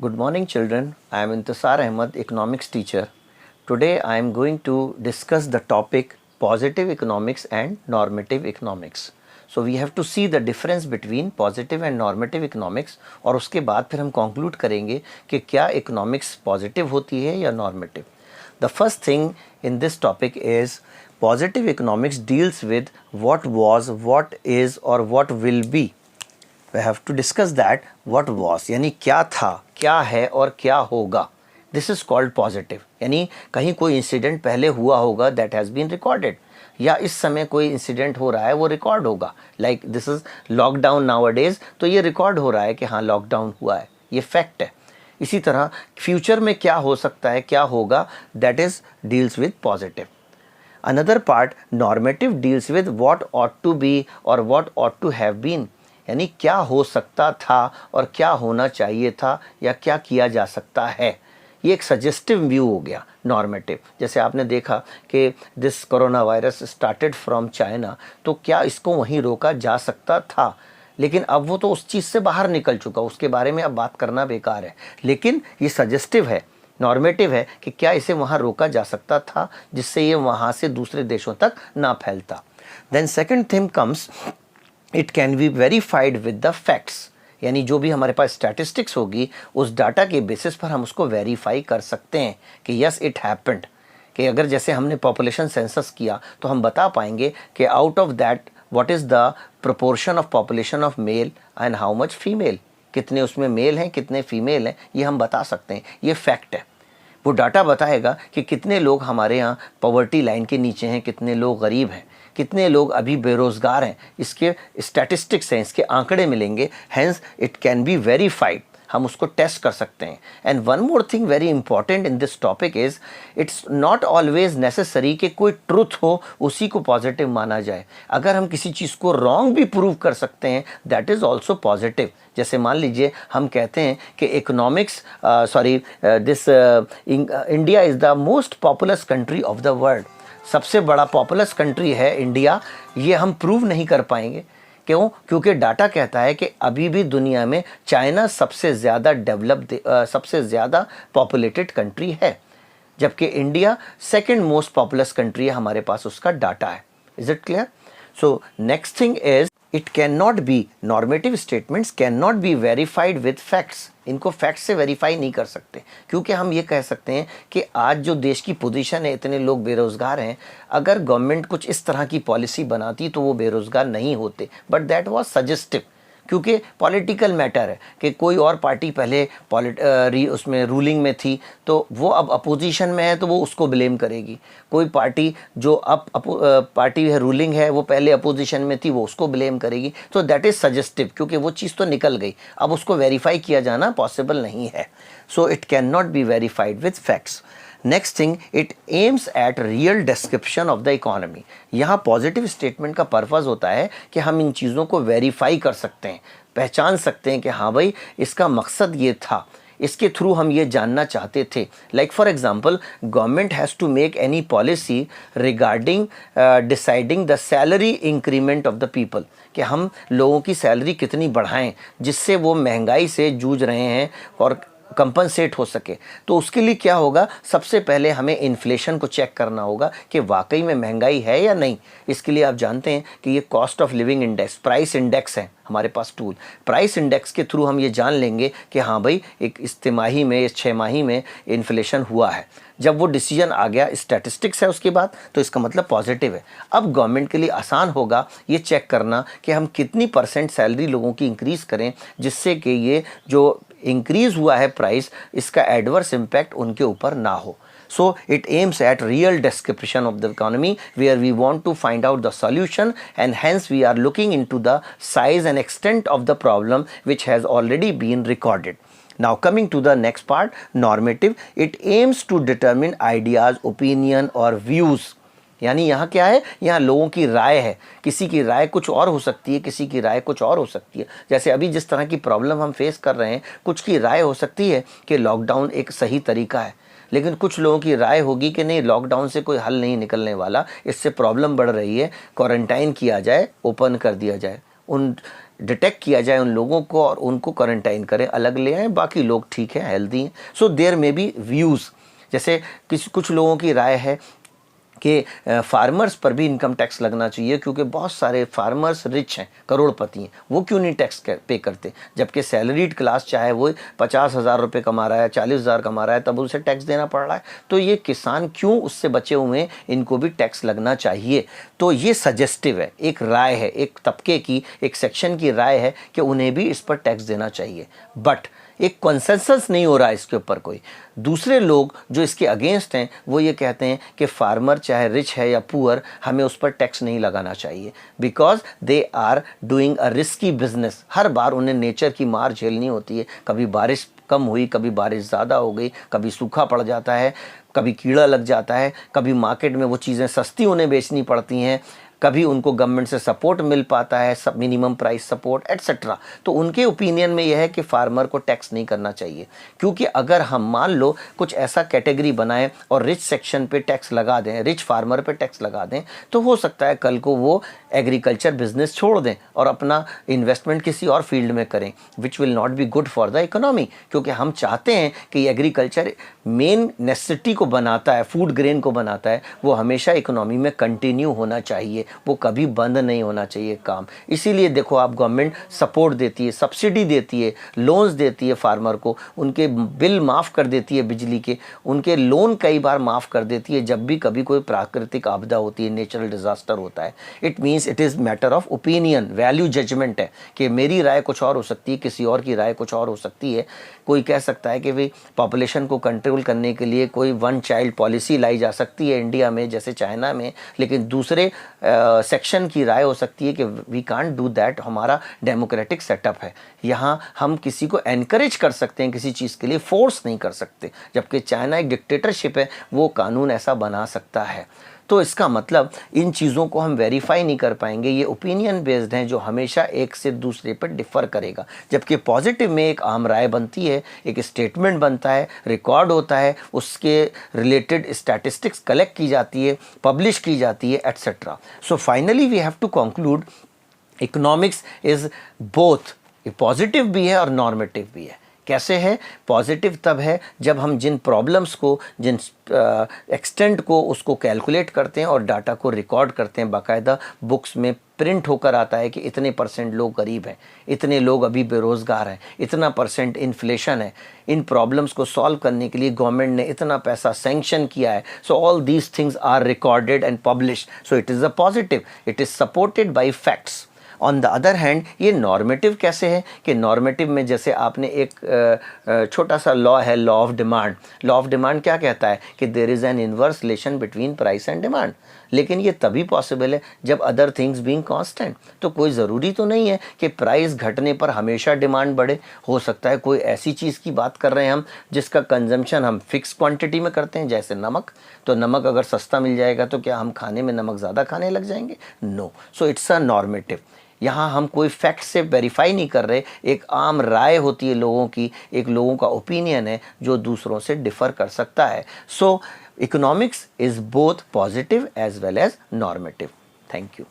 Good morning, children. I am Intisar Ahmed, economics teacher. Today I am going to discuss the topic positive economics and normative economics. So we have to see the difference between positive and normative economics और उसके बाद फिर हम conclude करेंगे कि क्या economics positive होती है या normative. The first thing in this topic is positive economics deals with what was, what is or what will be. We have to discuss that what was यानी क्या था, क्या है और क्या होगा. This is called positive यानी कहीं कोई इंसिडेंट पहले हुआ होगा that has been recorded या इस समय कोई इंसिडेंट हो रहा है वो रिकॉर्ड होगा. Like this is lockdown nowadays, तो ये रिकॉर्ड हो रहा है कि हाँ लॉकडाउन हुआ है, ये फैक्ट है. इसी तरह फ्यूचर में क्या हो सकता है, क्या होगा, that is deals with positive. Another part normative deals with what ought to be और what ought to have been यानी क्या हो सकता था और क्या होना चाहिए था या क्या किया जा सकता है. ये एक सजेस्टिव व्यू हो गया नॉर्मेटिव. जैसे आपने देखा कि this corona virus started from China, तो क्या इसको वहीं रोका जा सकता था, लेकिन अब वो तो उस चीज़ से बाहर निकल चुका, उसके बारे में अब बात करना बेकार है. लेकिन ये सजेस्टिव है, नॉर्मेटिव है कि क्या इसे वहाँ रोका जा सकता था जिससे ये वहाँ से दूसरे देशों तक ना फैलता. Then second thing comes it can be verified with the facts यानी जो भी हमारे पास स्टैटिस्टिक्स होगी उस डाटा के बेसिस पर हम उसको वेरीफाई कर सकते हैं कि यस इट हैपेंड. कि अगर जैसे हमने पॉपुलेशन सेंसस किया तो हम बता पाएंगे कि out of that what is the proportion of population of male and how much female, कितने उसमें मेल हैं कितने फीमेल हैं, ये हम बता सकते हैं. ये फैक्ट है. वो डाटा बताएगा कि कितने लोग हमारे यहाँ पॉवर्टी लाइन के नीचे हैं, कितने लोग गरीब हैं, कितने लोग अभी बेरोज़गार हैं. इसके स्टैटिस्टिक्स हैं, इसके आंकड़े मिलेंगे. Hence it can be verified, हम उसको टेस्ट कर सकते हैं. And one more thing very important in this topic is it's not always necessary कि कोई ट्रुथ हो उसी को पॉजिटिव माना जाए. अगर हम किसी चीज़ को रॉन्ग भी प्रूव कर सकते हैं दैट इज़ ऑल्सो पॉजिटिव. जैसे मान लीजिए हम कहते हैं कि economics India is the most populous country of the world. सबसे बड़ा पॉपुलस कंट्री है इंडिया. ये हम प्रूव नहीं कर पाएंगे. क्यों? क्योंकि डाटा कहता है कि अभी भी दुनिया में चाइना सबसे ज़्यादा सबसे ज़्यादा पॉपुलेटेड कंट्री है, जबकि India second most populous country है. हमारे पास उसका डाटा है. Is it clear? So next thing is it can not be, normative statements can not be verified with facts. इनको फैक्ट्स से वेरीफाई नहीं कर सकते, क्योंकि हम ये कह सकते हैं कि आज जो देश की पोजीशन है, इतने लोग बेरोज़गार हैं, अगर गवर्नमेंट कुछ इस तरह की पॉलिसी बनाती तो वो बेरोज़गार नहीं होते. बट दैट वाज सजेस्टिव, क्योंकि पॉलिटिकल मैटर है कि कोई और पार्टी पहले उसमें रूलिंग में थी तो वो अब अपोजिशन में है तो वो उसको ब्लेम करेगी. कोई पार्टी जो अब पार्टी है रूलिंग है वो पहले अपोजिशन में थी, वो उसको ब्लेम करेगी. तो दैट इज़ सजेस्टिव, क्योंकि वो चीज़ तो निकल गई, अब उसको वेरीफाई किया जाना पॉसिबल नहीं है. So it can not be verified with facts. Next thing it aims at real description of the economy. यहाँ पॉजिटिव स्टेटमेंट का पर्पज़ होता है कि हम इन चीज़ों को वेरीफाई कर सकते हैं, पहचान सकते हैं कि हाँ भाई इसका मकसद ये था, इसके थ्रू हम ये जानना चाहते थे. Like for example government has to make any policy regarding deciding the salary increment of the people, कि हम लोगों की सैलरी कितनी बढ़ाएं जिससे वो महंगाई से जूझ रहे हैं और कंपनसेट हो सके. तो उसके लिए क्या होगा, सबसे पहले हमें इन्फ्लेशन को चेक करना होगा कि वाकई में महंगाई है या नहीं. इसके लिए आप जानते हैं कि ये cost of living index, price index है हमारे पास टूल. प्राइस इंडेक्स के थ्रू हम ये जान लेंगे कि हाँ भाई एक इस तिमाही में, इस 6 माही में इन्फ्लेशन हुआ है. जब वो डिसीजन आ गया, स्टैटिस्टिक्स है उसके बाद, तो इसका मतलब पॉजिटिव है. अब गवर्नमेंट के लिए आसान होगा ये चेक करना कि हम कितनी % सैलरी लोगों की इंक्रीज़ करें जिससे कि ये जो इंक्रीज़ हुआ है प्राइस, इसका एडवर्स इम्पैक्ट उनके ऊपर ना हो. So it aims at real description of the economy where we want to find out the solution, and hence we are looking into the size and extent of the problem which has already been recorded. Now coming to the next part, normative, it aims to determine ideas, opinion or views. यानी यहाँ क्या है, यहाँ लोगों की राय है. किसी की राय कुछ और हो सकती है, किसी की राय कुछ और हो सकती है. जैसे अभी जिस तरह की प्रॉब्लम हम फेस कर रहे हैं, कुछ की राय हो सकती है कि लॉकडाउन एक सही तरीका है, लेकिन कुछ लोगों की राय होगी कि नहीं, लॉकडाउन से कोई हल नहीं निकलने वाला, इससे प्रॉब्लम बढ़ रही है, क्वारंटाइन किया जाए, ओपन कर दिया जाए. उन डिटेक्ट किया जाए उन लोगों को और उनको क्वारंटाइन करें, अलग ले आएँ, बाकी लोग ठीक हैं, हेल्दी हैं। So there may be views, जैसे कुछ लोगों की राय है कि फार्मर्स पर भी इनकम टैक्स लगना चाहिए, क्योंकि बहुत सारे फार्मर्स रिच हैं, करोड़पति हैं, वो क्यों नहीं टैक्स पे करते, जबकि सैलरीड क्लास चाहे वो 50,000 रुपये कमा रहा है, 40,000 कमा रहा है, तब उसे टैक्स देना पड़ रहा है। तो ये किसान क्यों उससे बचे हुए हैं, इनको भी टैक्स लगना चाहिए। तो ये सजेस्टिव है, एक राय है, एक तबके की, एक सेक्शन की राय है कि उन्हें भी इस पर टैक्स देना चाहिए। बट एक कंसेंसस नहीं हो रहा है इसके ऊपर कोई। दूसरे लोग जो इसके अगेंस्ट हैं वो ये कहते हैं कि फार्मर चाहे रिच है या पुअर, हमें उस पर टैक्स नहीं लगाना चाहिए, because they are doing a risky business. हर बार उन्हें नेचर की मार झेलनी होती है, कभी बारिश कम हुई, कभी बारिश ज़्यादा हो गई, कभी सूखा पड़ जाता है, कभी कीड़ा लग जाता है, कभी मार्केट में वो चीज़ें सस्ती उन्हें बेचनी पड़ती हैं, कभी उनको गवर्नमेंट से सपोर्ट मिल पाता है, सब मिनिमम प्राइस सपोर्ट एटसेट्रा। तो उनके ओपिनियन में यह है कि फार्मर को टैक्स नहीं करना चाहिए, क्योंकि अगर हम मान लो कुछ ऐसा कैटेगरी बनाएं और रिच सेक्शन पे टैक्स लगा दें, रिच फार्मर पे टैक्स लगा दें, तो हो सकता है कल को वो एग्रीकल्चर बिजनेस छोड़ दें और अपना इन्वेस्टमेंट किसी और फील्ड में करें, which will not be good for the economy. क्योंकि हम चाहते हैं कि एग्रीकल्चर मेन नेसेसिटी को बनाता है, फूड ग्रेन को बनाता है, वो हमेशा इकोनॉमी में कंटिन्यू होना चाहिए, वो कभी बंद नहीं होना चाहिए काम। इसीलिए देखो आप, गवर्नमेंट सपोर्ट देती है, सब्सिडी देती है, लोन्स देती है फार्मर को, उनके बिल माफ़ कर देती है बिजली के, उनके लोन कई बार माफ़ कर देती है जब भी कभी कोई प्राकृतिक आपदा होती है, नेचुरल डिज़ास्टर होता है। It means it is matter of opinion, value judgement है कि मेरी राय कुछ और हो सकती है, किसी और की राय कुछ और हो सकती है। कोई कह सकता है कि भाई पॉपुलेशन को कंट्रोल करने के लिए कोई वन चाइल्ड पॉलिसी लाई जा सकती है इंडिया में जैसे चाइना में, लेकिन दूसरे सेक्शन की राय हो सकती है कि वी कांट डू दैट, हमारा डेमोक्रेटिक सेटअप है, यहाँ हम किसी को एनकरेज कर सकते हैं किसी चीज़ के लिए, फोर्स नहीं कर सकते, जबकि चाइना एक डिक्टेटरशिप है, वो कानून ऐसा बना सकता है। तो इसका मतलब इन चीज़ों को हम वेरीफाई नहीं कर पाएंगे, ये ओपिनियन बेस्ड हैं जो हमेशा एक से दूसरे पर डिफ़र करेगा। जबकि पॉजिटिव में एक आम राय बनती है, एक स्टेटमेंट बनता है, रिकॉर्ड होता है, उसके रिलेटेड स्टैटिस्टिक्स कलेक्ट की जाती है, पब्लिश की जाती है, etcetera. So finally we have to conclude economics is both, positive भी है और नॉर्मेटिव भी है। कैसे है? पॉजिटिव तब है जब हम जिन प्रॉब्लम्स को, जिन एक्सटेंट को उसको कैलकुलेट करते हैं और डाटा को रिकॉर्ड करते हैं, बाकायदा बुक्स में प्रिंट होकर आता है कि इतने % लोग गरीब हैं, इतने लोग अभी बेरोज़गार हैं, इतना % इन्फ्लेशन है, इन प्रॉब्लम्स को सॉल्व करने के लिए गवर्नमेंट ने इतना पैसा सैंक्शन किया है। So all these things are recorded and published, so it is a positive, it is supported by facts. On the other hand ये नॉर्मेटिव कैसे है कि नॉर्मेटिव में जैसे आपने एक छोटा सा लॉ है, law of demand. Law of demand क्या कहता है कि there is an inverse relation between price and demand, लेकिन ये तभी पॉसिबल है जब अदर थिंग्स बीइंग कांस्टेंट। तो कोई ज़रूरी तो नहीं है कि प्राइस घटने पर हमेशा डिमांड बढ़े, हो सकता है कोई ऐसी चीज़ की बात कर रहे हैं हम जिसका कंजम्पशन हम फिक्स क्वांटिटी में करते हैं, जैसे नमक। तो नमक अगर सस्ता मिल जाएगा तो क्या हम खाने में नमक ज़्यादा खाने लग जाएंगे? No. So it's a normative. यहाँ हम कोई फैक्ट से वेरीफाई नहीं कर रहे, एक आम राय होती है लोगों की, एक लोगों का ओपिनियन है जो दूसरों से डिफ़र कर सकता है। So economics is both positive as well as normative. Thank you.